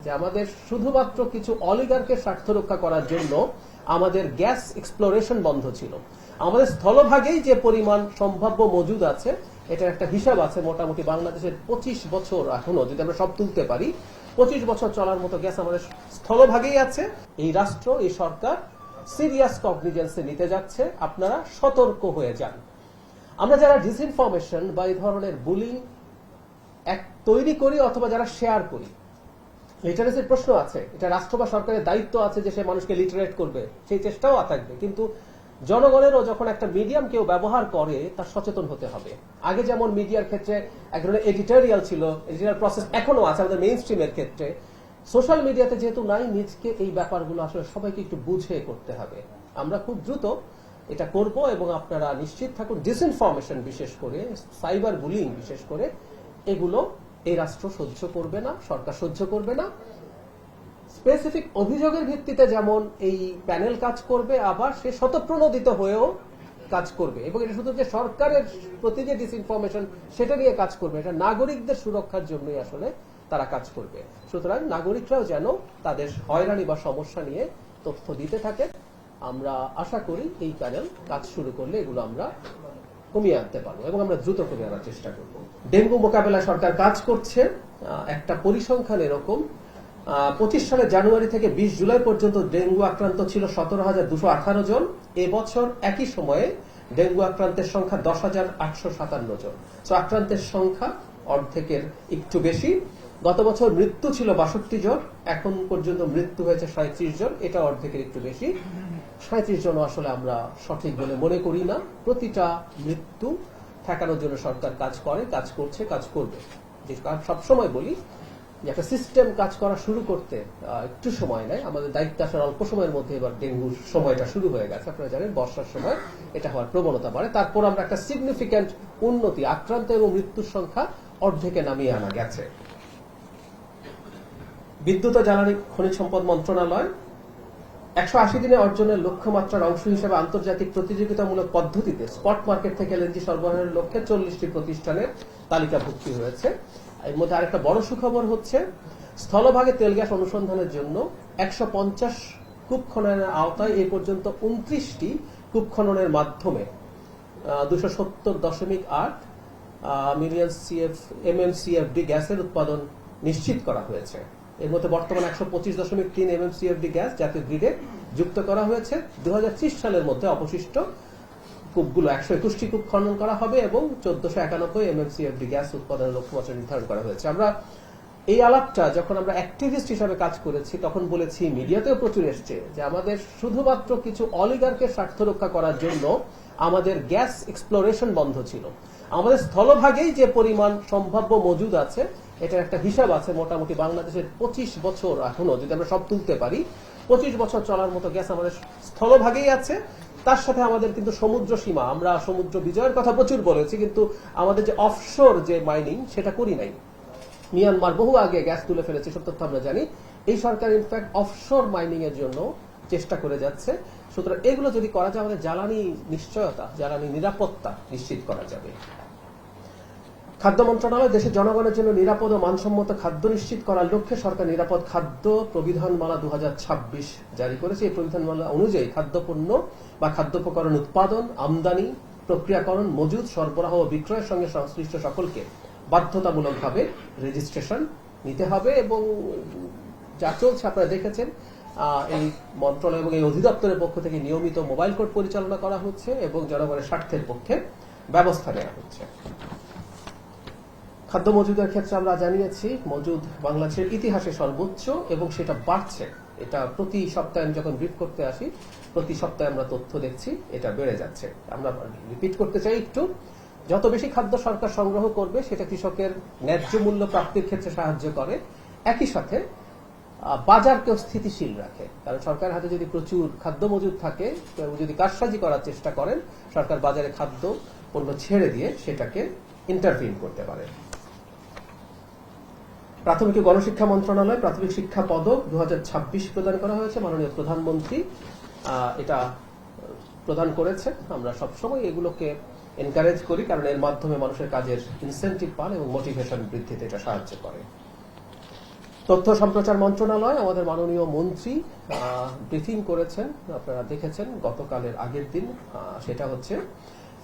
যে আমাদের শুধুমাত্র কিছু অলিগার্কের স্বার্থ রক্ষা করার জন্য আমাদের গ্যাস এক্সপ্লোরেশন বন্ধ ছিল। আমাদের স্থলভাগেই যে পরিমাণ সম্ভাব্য মজুদ আছে এটার একটা হিসাব আছে। মোটামুটি বাংলাদেশের 25 বছর এখনো যদি আমরা সব তুলতে পারি 25 বছর চলার মতো গ্যাস আমাদের স্থলভাগেই আছে। এই রাষ্ট্র, এই সরকার সিরিয়াস কগনিজেন্সে নিতে যাচ্ছে। আপনারা সতর্ক হয়ে যান। আমরা যারা ডিসইনফরমেশন বা এই ধরনের বুলিং তৈরি করি অথবা যারা শেয়ার করি, লিটারেসির প্রশ্ন আছে, এটা রাষ্ট্র বা সরকারের দায়িত্ব আছে যে সে মানুষকে লিটারেট করবে, সেই চেষ্টাও থাকবে। কিন্তু জনগণেরও যখন একটা মিডিয়াম কেউ ব্যবহার করে তার সচেতন হতে হবে। আগে যেমন মিডিয়ার ক্ষেত্রে এক ধরনের এডিটোরিয়াল ছিল, এডিটোরিয়াল প্রসেস এখনো আছে আমাদের মেইন স্ট্রিমের ক্ষেত্রে, সোশ্যাল মিডিয়াতে যেহেতু নাই, নিজকে এই ব্যাপারগুলো আসলে সবাইকে একটু বুঝে করতে হবে। আমরা খুব দ্রুত এটা করব এবং আপনারা নিশ্চিত থাকুন ডিসইনফরমেশন বিশেষ করে সাইবার বুলিং বিশেষ করে এগুলো এই রাষ্ট্র সহ্য করবে না, সরকার সহ্য করবে না। স্পেসিফিক অভিযোগের ভিত্তিতে যেমন এই প্যানেল কাজ করবে, আবার সে স্বতঃপ্রণোদিত হয়েও কাজ করবে এবং এটা শুধু যে সরকারের প্রতি যে ডিসইনফরমেশন সেটা নিয়ে কাজ করবে, এটা নাগরিকদের সুরক্ষার জন্যই আসলে তারা কাজ করবে। সুতরাং নাগরিকরাও যেন তাদের হয়রানি বা সমস্যা নিয়ে তথ্য দিতে থাকে। আমরা আশা করি এই প্যানেল কাজ শুরু করলে এগুলো আমরা কমিয়ে আনতে পারবো এবং আমরা দ্রুত কমিয়ে আনার চেষ্টা করব। ডেঙ্গু মোকাবেলায় সরকার কাজ করছে। একটা পরিসংখ্যান এরকম, 25 সালের জানুয়ারি থেকে 20 জুলাই পর্যন্ত ডেঙ্গু আক্রান্ত ছিল 17,218 জন। এবছর একই সময়ে ডেঙ্গু আক্রান্তের সংখ্যা 10,857 জন। সো আক্রান্তের সংখ্যা অর্ধেকের একটু বেশি। গত বছর মৃত্যু ছিল 62 জন, এখন পর্যন্ত মৃত্যু হয়েছে 37 জন, এটা অর্ধেকের একটু বেশি। 37 জন আসলে আমরা সঠিক বলে মনে করি না। প্রতিটা মৃত্যু ঠেকানোর জন্য সরকার কাজ করে, কাজ করছে, কাজ করবে। যে সবসময় বলি যে একটা সিস্টেম কাজ করা শুরু করতে একটু সময় নেয়। আমাদের দায়িত্ব আসার অল্প সময়ের মধ্যে এবার ডেঙ্গুর সময়টা শুরু হয়ে গেছে। আপনারা জানেন বর্ষার সময় এটা হওয়ার প্রবণতা বাড়ে। তারপর আমরা একটা সিগনিফিক্যান্ট উন্নতি, আক্রান্ত এবং মৃত্যুর সংখ্যা অর্ধেকে নামিয়ে আনা গেছে। বিদ্যুৎ ও জ্বালানি খনিজ সম্পদ মন্ত্রণালয় 180 দিনে অর্জনের লক্ষ্যমাত্রার অংশ হিসেবে আন্তর্জাতিক প্রতিযোগিতামূলক পদ্ধতিতে স্পট মার্কেট থেকে এলএনজি সরবরাহের লক্ষ্যে 40টি প্রতিষ্ঠানের তালিকাভুক্তি হয়েছে। এর মধ্যে আরেকটা বড় সুখবর হচ্ছে স্থলভাগে তেল গ্যাস অনুসন্ধানের জন্য 150 কূপ খননের আওতায় এ পর্যন্ত 29টি কূপ খননের মাধ্যমে 270.8 মিলিয়ন MMCFD গ্যাসের উৎপাদন নিশ্চিত করা হয়েছে। এর মধ্যে বর্তমানে 125.3 MMCFD গ্যাস জাতীয় গ্রিডে যুক্ত করা হয়েছে। 2030 সালের মধ্যে অবশিষ্ট কূপগুলো 121টি কূপ খনন করা হবে এবং 1491 MMCFD গ্যাস উৎপাদনের লক্ষ্যমাত্রা নির্ধারণ করা হয়েছে। আমরা এই আলাপটা যখন আমরা অ্যাক্টিভিস্ট হিসাবে কাজ করেছি তখন বলেছি, মিডিয়াতেও প্রচুর এসছে, যে আমাদের শুধুমাত্র কিছু অলিগার্কের স্বার্থ রক্ষা করার জন্য আমাদের গ্যাস এক্সপ্লোরেশন বন্ধ ছিল। আমাদের স্থলভাগেই যে পরিমাণ সম্ভাব্য মজুদ আছে এটার একটা হিসাব আছে। মোটামুটি বাংলাদেশের 25 বছর এখনো যদি আমরা সব তুলতে পারি 25 বছর চলার মতো গ্যাস আমাদের স্থলভাগেই আছে। তার সাথে আমাদের কিন্তু সমুদ্র সীমা, আমরা সমুদ্র বিজয়ের কথা প্রচুর বলেছি, কিন্তু আমাদের যে অফশোর যে মাইনিং সেটা করি নাই। মিয়ানমার বহু আগে গ্যাস তুলে ফেলেছে, সব তথ্য আমরা জানি। এই সরকার ইনফ্যাক্ট অফশোর মাইনিং এর জন্য চেষ্টা করে যাচ্ছে। সুতরাং এগুলো যদি করা যায় আমাদের জ্বালানি নিশ্চয়তা, জ্বালানি নিরাপত্তা নিশ্চিত করা যাবে। খাদ্য মন্ত্রণালয় দেশের জনগণের জন্য নিরাপদ ও মানসম্মত খাদ্য নিশ্চিত করার লক্ষ্যে সরকার নিরাপদ খাদ্য প্রবিধানমালা 2026 জারি করেছে। এই প্রবিধানমালা অনুযায়ী খাদ্যপণ্য বা খাদ্যোপকরণ উৎপাদন, আমদানি, প্রক্রিয়াকরণ, মজুদ, সরবরাহ ও বিক্রয়ের সঙ্গে সংশ্লিষ্ট সকলকে বাধ্যতামূলকভাবে রেজিস্ট্রেশন নিতে হবে এবং যা চলছে আপনারা দেখেছেন, এই মন্ত্রণালয় এবং এই অধিদপ্তরের পক্ষ থেকে নিয়মিত মোবাইল কোর্ট পরিচালনা করা হচ্ছে এবং জনগণের স্বার্থের পক্ষে ব্যবস্থা নেওয়া হচ্ছে। খাদ্য মজুদের ক্ষেত্রে আমরা জানিয়েছি মজুদ বাংলাদেশের ইতিহাসে সর্বোচ্চ এবং সেটা বাড়ছে। এটা প্রতি সপ্তাহে যখন ব্রিফ করতে আসি প্রতি সপ্তাহে আমরা তথ্য দেখছি এটা বেড়ে যাচ্ছে। আমরা রিপিট করতে চাই একটু, যত বেশি খাদ্য সরকার সংগ্রহ করবে সেটা কৃষকের ন্যায্য মূল্য প্রাপ্তির ক্ষেত্রে সাহায্য করে, একই সাথে বাজারকেও স্থিতিশীল রাখে। কারণ সরকারের হাতে যদি প্রচুর খাদ্য মজুদ থাকে, যদি কারসাজি করার চেষ্টা করেন, সরকার বাজারে খাদ্য পণ্য ছেড়ে দিয়ে সেটাকে ইন্টারভিন করতে পারে। প্রাথমিক ও গণশিক্ষা মন্ত্রণালয় প্রাথমিক শিক্ষা পদক 2026 প্রদান করা হয়েছে। মাননীয় প্রধানমন্ত্রী এটা প্রদান করেছে। আমরা সবসময় এগুলোকে এনকারেজ করি কারণ এর মাধ্যমে মানুষের কাজের ইনসেন্টিভ পান এবং মোটিভেশন বৃদ্ধিতে এটা সাহায্য করে। তথ্য সম্প্রচার মন্ত্রণালয় আমাদের মাননীয় মন্ত্রী ব্রিফিং করেছেন, আপনারা দেখেছেন গতকালের আগের দিন। সেটা হচ্ছে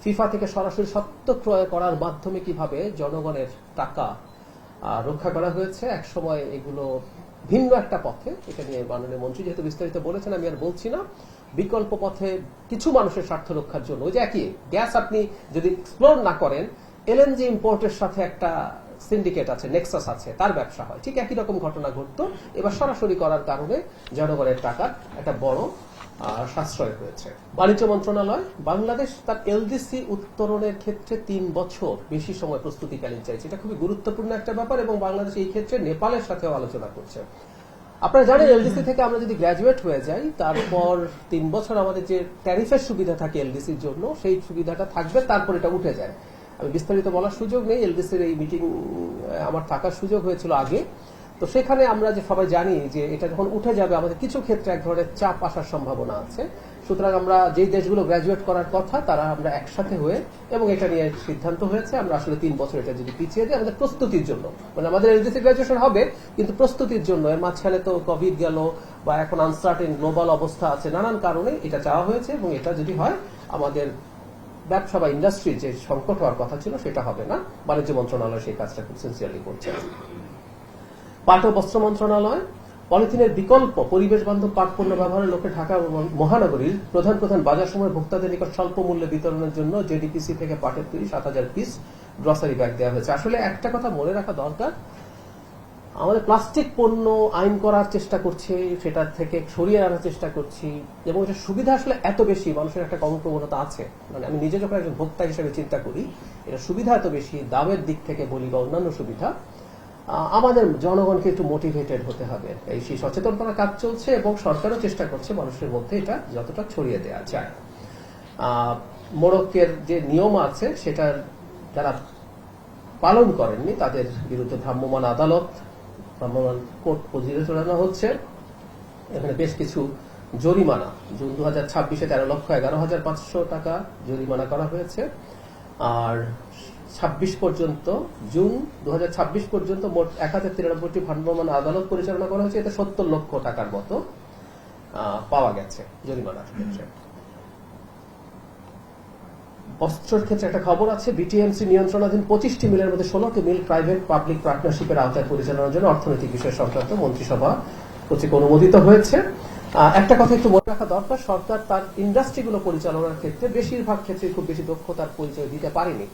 ফিফা থেকে সরাসরি সত্ত্ব ক্রয় করার মাধ্যমে কিভাবে জনগণের টাকা রক্ষা করা হয়েছে। একসময় এগুলো ভিন্ন একটা পথে, এটা নিয়ে মাননীয় মন্ত্রী যেহেতু বিস্তারিত বলেছেন আমি আর বলছি না। বিকল্প পথে কিছু মানুষের স্বার্থ রক্ষার জন্য, ওই যে একই গ্যাস আপনি যদি এক্সপ্লোর না করেন, এলএনজি ইম্পোর্টের সাথে একটা সিন্ডিকেট আছে, নেক্সাস আছে, তার ব্যবসা হয়, ঠিক একই রকম ঘটনা ঘটতো। এবার সরাসরি করার কারণে জনগণের টাকার একটা বড় সাশ্রয় হয়েছে। বাণিজ্য মন্ত্রণালয় বাংলাদেশ তার এলডিসি উত্তরণের ক্ষেত্রে 3 বছর বেশি সময় প্রস্তুতিকালীন চাইছে। এটা খুবই গুরুত্বপূর্ণ একটা ব্যাপার এবং বাংলাদেশ এই ক্ষেত্রে নেপালের সাথেও আলোচনা করছে। আপনারা জানেন এলডিসি থেকে আমরা যদি গ্র্যাজুয়েট হয়ে যাই তারপর 3 বছর আমাদের যে ট্যারিফের সুবিধা থাকে এলডিসির জন্য, সেই সুবিধাটা থাকবে, তারপর এটা উঠে যায়। আমি বিস্তারিত বলার সুযোগ নেই, এলডিসির এই মিটিং আমার থাকার সুযোগ হয়েছিল আগে। তো সেখানে আমরা যে সবাই জানি যে এটা যখন উঠে যাবে আমাদের কিছু ক্ষেত্রে এক ধরনের চাপ আসার সম্ভাবনা আছে। সুতরাং আমরা যেই দেশগুলো গ্র্যাজুয়েট করার কথা তারা আমরা একসাথে হয়ে, এবং এটা নিয়ে সিদ্ধান্ত হয়েছে আমরা আসলে 3 বছর এটা যদি পিছিয়ে দিই আমাদের প্রস্তুতির জন্য, মানে আমাদের এলডিসি গ্র্যাজুয়েশন হবে কিন্তু প্রস্তুতির জন্য। এর মাঝখানে তো কোভিড গেল বা এখন আনসার্টেন গ্লোবাল অবস্থা আছে, নানান কারণে এটা চাওয়া হয়েছে। এবং এটা যদি হয় আমাদের ব্যবসা বা ইন্ডাস্ট্রির যে সংকট হওয়ার কথা ছিল সেটা হবে না। বাণিজ্য মন্ত্রণালয় সেই কাজটা খুব সিনসিয়ারলি করছে। পাট ও বস্ত্র মন্ত্রণালয় পলিথিনের বিকল্প পরিবেশ বান্ধব পাট পণ্য ব্যবহারের লক্ষ্যে ঢাকা মহানগরীর প্রধান প্রধান বাজার সময় ভোক্তাদের নিকট স্বল্প মূল্যে বিতরণের জন্য জেডিপিসি থেকে পাটের তৈরি 7,000 পিস গ্রসারি ব্যাগ দেওয়া হয়েছে। আসলে একটা কথা মনে রাখা দরকার, আমাদের প্লাস্টিক পণ্য আইন করার চেষ্টা করছি, সেটা থেকে সরিয়ে আনার চেষ্টা করছি, এবং এটা সুবিধা আসলে এত বেশি, মানুষের একটা কর্মপ্রবণতা আছে। মানে আমি নিজে যখন একজন ভোক্তা হিসেবে চিন্তা করি, এটা সুবিধা এত বেশি, দামের দিক থেকে বলি বা অন্যান্য সুবিধা, আমাদের জনগণকে একটু মোটিভেটেড হতে হবে। এই সেই সচেতনতার কাজ চলছে এবং সরকারও চেষ্টা করছে মানুষের মধ্যে এটা যতটা ছড়িয়ে দেওয়া যায়। মোড়কের যে নিয়ম আছে সেটা যারা পালন করেননি তাদের বিরুদ্ধে ভ্রাম্যমাণ আদালত, ভ্রাম্যমাণ কোর্ট পরিচালনা হচ্ছে। এখানে বেশ কিছু জরিমানা, জুন 2026-এ 13,11,500 টাকা জরিমানা করা হয়েছে। আর 26 পর্যন্ত, জুন 2026 পর্যন্ত মোট 1093টি ভ্রাম্যমাণ আদালত পরিচালনা করা হয়েছে। এতে 70 লক্ষ টাকার মতো পাওয়া গেছে জরিমানার ক্ষেত্রে। বস্ত্রের ক্ষেত্রে একটা খবর আছে, বিটিএমসি নিয়ন্ত্রণাধীন 25টি মিলের মধ্যে 16টি মিল প্রাইভেট পাবলিক পার্টনারশিপের আওতায় পরিচালনার জন্য অর্থনৈতিক বিষয় সংক্রান্ত মন্ত্রিসভা কর্তৃক অনুমোদিত হয়েছে। একটা কথা একটু মনে রাখা দরকার, সরকার তার ইন্ডাস্ট্রিগুলো পরিচালনার ক্ষেত্রে বেশিরভাগ ক্ষেত্রে খুব বেশি দক্ষতার পরিচয় দিতে পারেনি,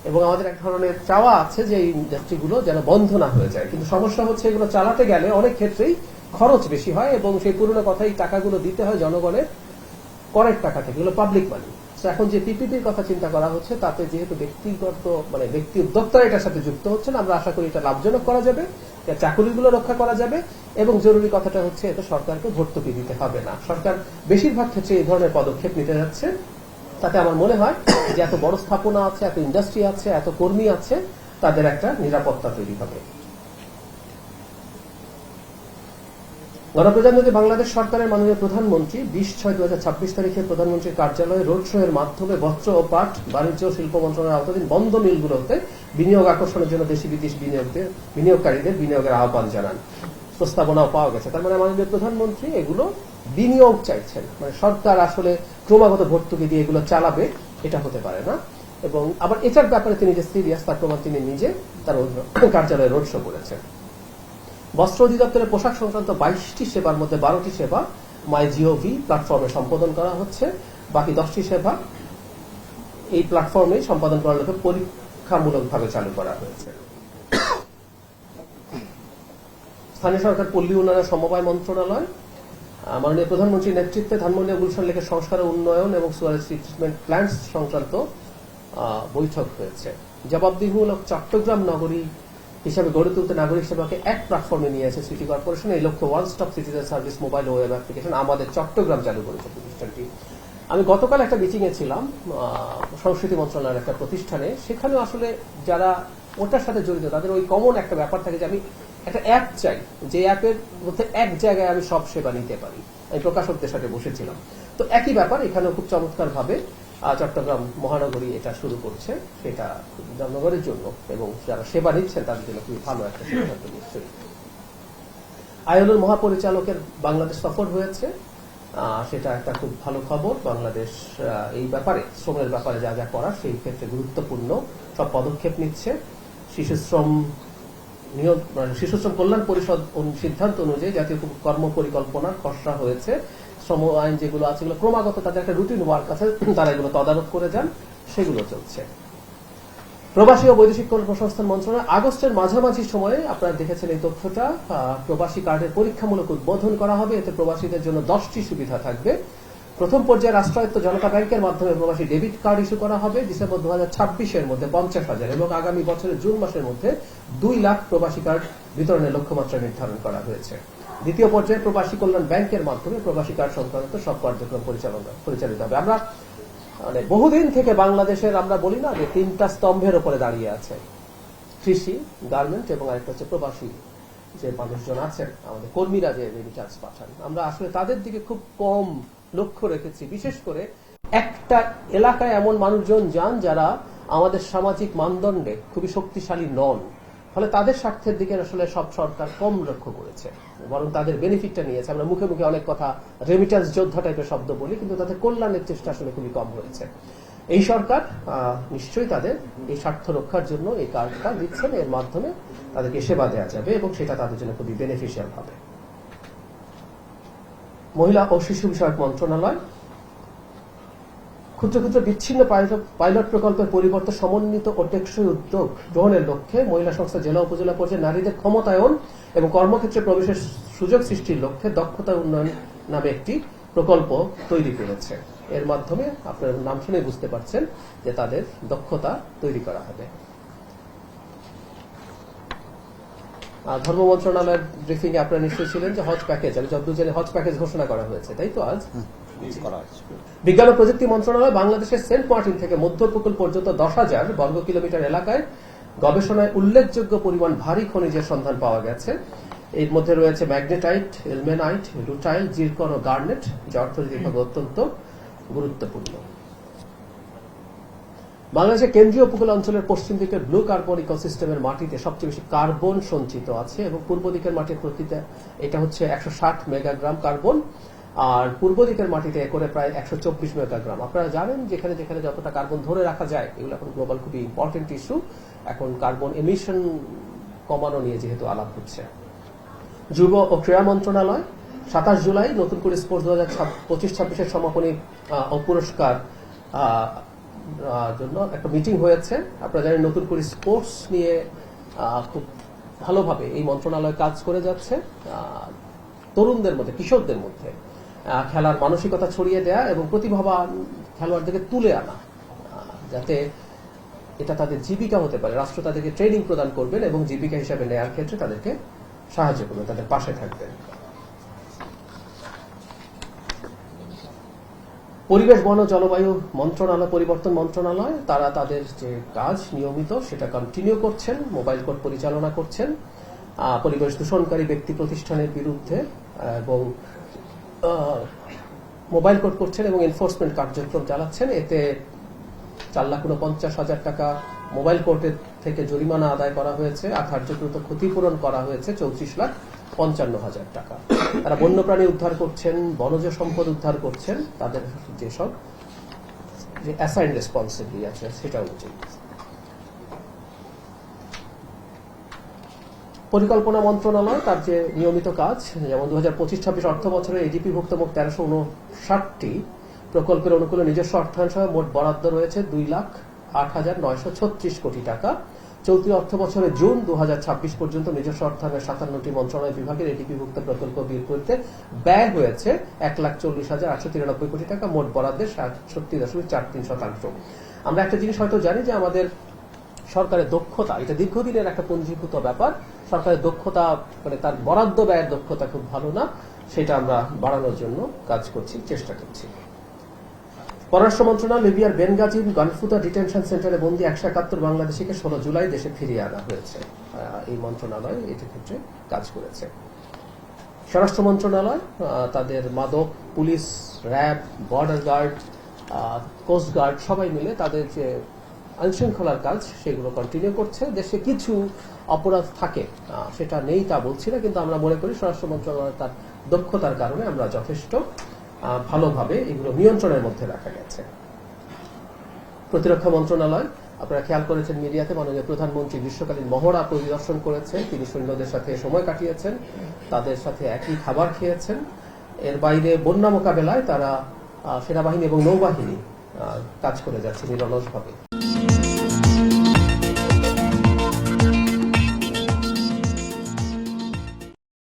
এবং আমাদের এক ধরনের চাওয়া আছে যে এই ইন্ডাস্ট্রিগুলো যেন বন্ধ না হয়ে যায়। কিন্তু সমস্যা হচ্ছে এগুলো চালাতে গেলে অনেক ক্ষেত্রেই খরচ বেশি হয়, এবং সেই পুরনো কথাই টাকাগুলো দিতে হয় জনগণের করের টাকা থেকে, এগুলো পাবলিক মানি। এখন যে পিপিপির কথা চিন্তা করা হচ্ছে তাতে যেহেতু ব্যক্তিগত মানে ব্যক্তি উদ্যোক্তারা এটার সাথে যুক্ত হচ্ছেন, আমরা আশা করি এটা লাভজনক করা যাবে, চাকুরিগুলো রক্ষা করা যাবে, এবং জরুরি কথাটা হচ্ছে এতে সরকারকে ভর্তুকি দিতে হবে না। সরকার বেশিরভাগ ক্ষেত্রে এই ধরনের পদক্ষেপ নিতে যাচ্ছে, তাতে আমার মনে হয় যে এত বড় স্থাপনা আছে, এত ইন্ডাস্ট্রি আছে, এত কর্মী আছে, তাদের একটা নিরাপত্তা তৈরি হবে। গণপ্রজাতন্ত্রী বাংলাদেশ সরকারের মাননীয় প্রধানমন্ত্রী 20/6/2026 তারিখে প্রধানমন্ত্রীর কার্যালয়ে রোড শো এর মাধ্যমে বস্ত্র ও পাট, বাণিজ্য ও শিল্প মন্ত্রণালয়ের আওতাধীন বন্ধ মিলগুলোতে বিনিয়োগ আকর্ষণের জন্য দেশি বিদেশি বিনিয়োগকারীদের বিনিয়োগের আহ্বান জানান। প্রস্তাবনাও পাওয়া গেছে। তার মানে মাননীয় প্রধানমন্ত্রী এগুলো বিনিয়োগ চাইছেন, মানে সরকার আসলে ক্রমাগত ভর্তুকি দিয়ে এগুলো চালাবে এটা হতে পারে না। এবং আবার এটার ব্যাপারে তিনি যে সিরিয়াস তার প্রমাণ তিনি নিজে তার কার্যালয়ে রোড শো করেছেন। বস্ত্র অধিদপ্তরের পোশাক সংক্রান্ত 22টি সেবার মধ্যে 12টি সেবা মাইজিওভি প্ল্যাটফর্মে সম্পাদন করা হচ্ছে, বাকি 10টি সেবা এই প্ল্যাটফর্মে সম্পাদন করার লক্ষ্যে পরীক্ষামূলকভাবে চালু করা হয়েছে। স্থানীয় সরকার পল্লী উন্নয়ন সমবায় মন্ত্রণালয় মাননীয় প্রধানমন্ত্রীর নেতৃত্বে ধানমন্ডি ও গুলশান লেকের সংস্কার উন্নয়ন এবং সুয়ারেজ ট্রিটমেন্ট প্ল্যান্টস সংক্রান্ত বৈঠক হয়েছে। জবাবদিহিমূলক চট্টগ্রাম নগরী হিসাবে গড়ে তুলতে নাগরিক সেবাকে এক প্ল্যাটফর্মে নিয়ে আসে সিটি কর্পোরেশন। এই লক্ষ্যে one stop citizen service mobile ও ওয়েব অ্যাপ্লিকেশন আমাদের চট্টগ্রাম চালু করেছে প্রতিষ্ঠানটি। আমি গতকাল একটা মিটিং এ ছিলাম সংস্কৃতি মন্ত্রণালয়ের একটা প্রতিষ্ঠানে, সেখানেও আসলে যারা ওটার সাথে জড়িত তাদের ওই কমন একটা ব্যাপার থাকে যে আমি একটা অ্যাপ চাই, যে অ্যাপের মধ্যে এক জায়গায় আমি সব সেবা নিতে পারি। আমি প্রকাশকদের সাথে বসেছিলাম, তো একই ব্যাপার এখানেও খুব চমৎকার ভাবে চট্টগ্রাম মহানগরী এটা শুরু করছে। সেটা জনগণের জন্য এবং যারা সেবা নিচ্ছেন তাদের জন্য খুবই ভালো একটা সিদ্ধান্ত নিশ্চয়ই। আইএলওর মহাপরিচালকের বাংলাদেশ সফর হয়েছে, সেটা একটা খুব ভালো খবর। বাংলাদেশ এই ব্যাপারে, শ্রমের ব্যাপারে যা যা করার সেই ক্ষেত্রে গুরুত্বপূর্ণ সব পদক্ষেপ নিচ্ছে। শিশু শ্রম কল্যাণ পরিষদ সিদ্ধান্ত অনুযায়ী জাতীয় কর্ম পরিকল্পনার খসড়া হয়েছে। শ্রম আইন যেগুলো আছে এগুলো ক্রমাগত তাদের একটা রুটিন ওয়ার্ক আছে, তারা এগুলো তদারক করে যান, সেগুলো চলছে। প্রবাসী ও বৈদেশিক কর্মসংস্থান মন্ত্রণালয় আগস্টের মাঝামাঝি সময়ে, আপনারা দেখেছেন এই তথ্যটা, প্রবাসী কার্ডের পরীক্ষামূলক উদ্বোধন করা হবে। এতে প্রবাসীদের জন্য 10টি সুবিধা থাকবে। প্রথম পর্যায়ে রাষ্ট্রায়ত্ত জনতা ব্যাংকের মাধ্যমে প্রবাসী ডেবিট কার্ড ইস্যু করা হবে ডিসেম্বর 2026-এর মধ্যে 50,000 এবং আগামী বছরের জুন মাসের মধ্যে 2 লাখ প্রবাসী কার্ড বিতরণের লক্ষ্যমাত্রা নির্ধারণ করা হয়েছে। দ্বিতীয় পর্যায়ে প্রবাসী কল্যাণ ব্যাংকের মাধ্যমে প্রবাসী কার্ড সংক্রান্ত সব কার্যক্রম পরিচালিত হবে। আমরা মানে বহুদিন থেকে বাংলাদেশের, আমরা বলি না যে 3টা স্তম্ভের উপরে দাঁড়িয়ে আছে, কৃষি, গার্মেন্ট এবং আরেকটা হচ্ছে প্রবাসী যে মানুষজন আছেন, আমাদের কর্মীরা যে রেমিটান্স পাঠান, আমরা আসলে তাদের দিকে খুব কম লক্ষ্য রেখেছি। বিশেষ করে একটা এলাকায় এমন মানুষজন যান যারা আমাদের সামাজিক মানদণ্ডে খুবই শক্তিশালী নন, ফলে তাদের স্বার্থের দিকে আসলে সব সরকার কম লক্ষ্য করেছে, বরং তাদের বেনিফিটটা নিয়েছে। আমরা মুখে মুখে অনেক কথা রেমিটান্স যোদ্ধা টাইপের শব্দ বলি, কিন্তু তাদের কল্যাণের চেষ্টা আসলে খুবই কম হয়েছে। এই সরকার নিশ্চয়ই তাদের এই স্বার্থ রক্ষার জন্য এই কার্ডটা দিচ্ছেন, এর মাধ্যমে তাদেরকে সেবা দেওয়া যাবে এবং সেটা তাদের জন্য খুবই বেনিফিশিয়াল হবে। মহিলা ও শিশু বিষয়ক মন্ত্রণালয় ক্ষুদ্র ক্ষুদ্র বিচ্ছিন্ন পাইলট প্রকল্পের পরিবর্তে সমন্বিত ও টেকসই উদ্যোগ গ্রহণের লক্ষ্যে মহিলা সংস্থা জেলা উপজেলা পর্যায়ে নারীদের ক্ষমতায়ন এবং কর্মক্ষেত্রে প্রবেশের সুযোগ সৃষ্টির লক্ষ্যে দক্ষতা উন্নয়ন নামে একটি প্রকল্প তৈরি করেছে। এর মাধ্যমে আপনার নাম শুনে বুঝতে পারছেন যে তাদের দক্ষতা তৈরি করা হবে। ধর্ম মন্ত্রণালয়ের ব্রিফিং এ আপনারা নিশ্চয়ই ছিলেন যে হজ প্যাকেজ, আমি যতদূর জানি হজ প্যাকেজ ঘোষণা করা হয়েছে, তাই তো? আজ বিজ্ঞান ও প্রযুক্তি মন্ত্রণালয় বাংলাদেশের সেন্ট মার্টিন থেকে মধ্য উপকূল পর্যন্ত 10,000 বর্গ কিলোমিটার এলাকায় গবেষণায় উল্লেখযোগ্য পরিমাণ ভারী খনিজের সন্ধান পাওয়া গেছে। এর মধ্যে রয়েছে ম্যাগনেটাইট, ইলমেনাইট, রুটাইল, জিরকন ও গার্নেট, যা অর্থনৈতিকভাবে অত্যন্ত গুরুত্বপূর্ণ। বাংলাদেশের কেন্দ্রীয় উপকূল অঞ্চলের পশ্চিম দিকের ব্লু কার্বন ইকোসিস্টেমের মাটিতে সবচেয়ে বেশি কার্বন সঞ্চিত আছে এবং পূর্ব দিকের মাটির প্রতিটা এটা হচ্ছে 160 মেগাগ্রাম কার্বন, আর পূর্ব দিকের মাটিতে করে প্রায় 124 মেগাগ্রাম। আপনারা জানেন যেখানে যেখানে যতটা কার্বন ধরে রাখা যায়, এগুলো এখন গ্লোবাল খুবই ইম্পর্টেন্ট ইস্যু। এখন কার্বন এমিশন কমানো নিয়ে যেহেতু আলাপ হচ্ছে। যুব ও ক্রীড়া মন্ত্রণালয় 27 জুলাই নতুন করে স্পোর্টস 2025-26 সমাপনী ও পুরস্কার জন্য একটা মিটিং হয়েছে। আপনারা জানেন নতুন করে স্পোর্টস নিয়ে খুব ভালোভাবে এই মন্ত্রণালয় কাজ করে যাচ্ছে। তরুণদের মধ্যে, কিশোরদের মধ্যে খেলার মানসিকতা ছড়িয়ে দেয়া এবং প্রতিভাবান খেলোয়াড়দেরকে তুলে আনা, যাতে এটা তাদের জীবিকা হতে পারে। রাষ্ট্র তাদেরকে ট্রেনিং প্রদান করবেন এবং জীবিকা হিসাবে নেওয়ার ক্ষেত্রে তাদেরকে সাহায্য করবেন, তাদের পাশে থাকবেন। পরিবেশ, বন ও জলবায়ু মন্ত্রণালয়, পরিবর্তন মন্ত্রণালয়, তারা তাদের যে কাজ নিয়মিত সেটা কন্টিনিউ করছেন, মোবাইল কোর্ট পরিচালনা করছেন পরিবেশ দূষণকারী ব্যক্তি প্রতিষ্ঠানের বিরুদ্ধে এবং মোবাইল কোর্ট করছেন এবং এনফোর্সমেন্ট কার্যক্রম চালাচ্ছেন। এতে 4,49,000 টাকা মোবাইল কোর্টের থেকে জরিমানা আদায় করা হয়েছে, আর ধার্যকৃত ক্ষতিপূরণ করা হয়েছে 34,55,000 টাকা। তারা বন্যপ্রাণী উদ্ধার করছেন, বনজ সম্পদ উদ্ধার করছেন, তাদের যেসব যে অ্যাসাইন রেসপন্সিবিলিটি আছে সেটা অনুযায়ী। পরিকল্পনা মন্ত্রণালয় তার যে নিয়মিত কাজ, যেমন 2025-26 অর্থ বছরে এডিপি ভুক্ত মোট 1359টি প্রকল্পের অনুকূলে নিজস্ব অর্থায়ন সহ মোট বরাদ্দ রয়েছে 2,08,936 কোটি টাকা। চলতি অর্থ বছরে জুন 2026 পর্যন্ত নিজস্ব অর্থায়নের 57টি মন্ত্রণালয় বিভাগের এডিপিভুক্ত প্রকল্প বিলগুলিতে ব্যয় হয়েছে 1,40,893 কোটি টাকা, মোট বরাদ্দের 67.43%। আমরা একটা জিনিস হয়তো জানি যে আমাদের সরকারের দক্ষতা, এটা দীর্ঘদিনের একটা পঞ্জীভূত ব্যাপার, সরকারের দক্ষতা মানে তার বরাদ্দ ব্যয়ের দক্ষতা খুব ভালো না, সেটা আমরা বাড়ানোর জন্য কাজ করছি, চেষ্টা করছি। পররাষ্ট্র মন্ত্রণালয় লিবিয়ার বেনগাজি গনফুতা ডিটেনশন সেন্টারে বন্দী 171 বাংলাদেশিকে 16 জুলাই দেশে ফিরিয়ে আনা হয়েছে। এই মন্ত্রণালয় এটির ক্ষেত্রে কাজ করেছে। স্বরাষ্ট্র মন্ত্রণালয় তাদের মাদক, police, RAB, border guard, coast guard সবাই মিলে তাদের যে আইনশৃঙ্খলার কাজ সেগুলো কন্টিনিউ করছে। দেশে কিছু অপরাধ থাকে, সেটা নেই তা বলছি না, কিন্তু আমরা মনে করি স্বরাষ্ট্র মন্ত্রণালয়ের তার দক্ষতার কারণে আমরা যথেষ্ট ভালোভাবে এগুলো নিয়ন্ত্রণের মধ্যে রাখা গেছে। প্রতিরক্ষা মন্ত্রণালয়, আপনারা খেয়াল করেছেন মিডিয়াতে, মাননীয় প্রধানমন্ত্রী গ্রীষ্মকালীন মহড়া পরিদর্শন করেছেন, তিনি সৈন্যদের সাথে সময় কাটিয়েছেন, তাদের সাথে একই খাবার খেয়েছেন। এর বাইরে বন্যা মোকাবেলায় তারা সেনাবাহিনী এবং নৌবাহিনী কাজ করে যাচ্ছে নিরলসভাবে।